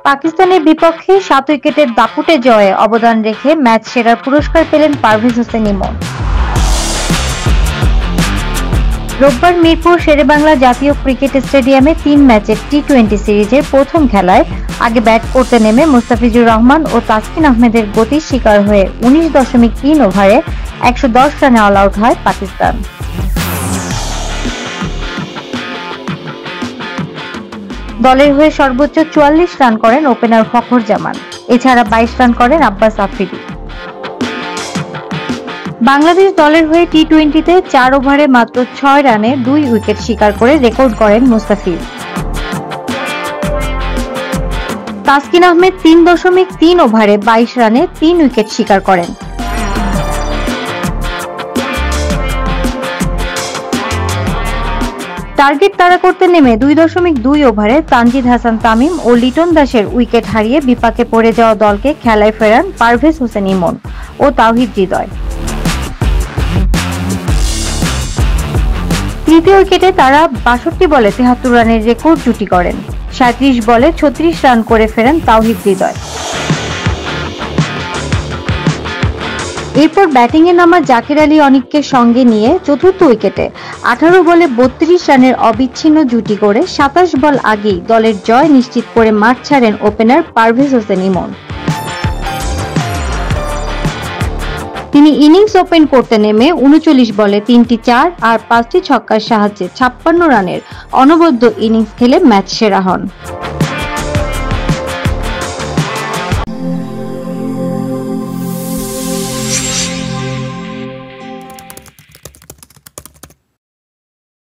পাকিস্তানের বিপক্ষে 7 উইকেটের দাপুটে জয়ে অবদান রেখে ম্যাচ সেরার পুরস্কার পেলেন পারভেজ হোসেন ইমন। রোববার মিরপুর শেরেবাংলা জাতীয় ক্রিকেট স্টেডিয়ামে 3 ম্যাচের টি-20 সিরিজের প্রথম খেলায় আগে ব্যাট করতে নেমে মুস্তাফিজুর রহমান ও তাসকিন আহমেদের গতির শিকার হয়ে 19.3 ওভারে 110 রানে অল আউট হয় পাকিস্তান। দলের হয়ে সর্বোচ্চ 44 রান করেন ওপেনার ফখর জামান, এছাড়া 22 রান করেন আব্বাস আফ্রিদি। বাংলাদেশ দলের হয়ে টি-20তে 4 ওভারে মাত্র 6 রানে 2 উইকেট শিকার করে রেকর্ড করেন মুস্তাফিজ। তাসকিন আহমেদ 3.3 ওভারে 22 রানে 3 উইকেট শিকার করেন। টার্গেট তাড়া করতে নেমে 2.2 ওভারে তানজিদ হাসান তামিম ও লিটন দাসের উইকেট হারিয়ে বিপাকে পড়ে যাওয়া দলকে খেলায় ফেরান পারভেজ হোসেন ইমন ও তাওহিদ হৃদয়। তৃতীয় উইকেটে তারা 62 বলে 73 রানের রেকর্ড জুটি করেন। 37 বলে 36 রান করে ফেরেন তাওহিদ হৃদয়। এরপর ব্যাটিংয়ে নামা জাকির আলী অনিককে সঙ্গে নিয়ে চতুর্থ উইকেটে 18 বলে 32 রানের অবিচ্ছিন্ন জুটি করে 27 বল আগেই দলের জয় নিশ্চিত করে মাঠ ছাড়েন ওপেনার পারভেজ হোসেন ইমন। তিনি ইনিংস ওপেন করতে নেমে 39 বলে 3টি 4 আর 5টি ছক্কার সাহায্যে 56 রানের অনবদ্য ইনিংস খেলে ম্যাচ সেরা হন।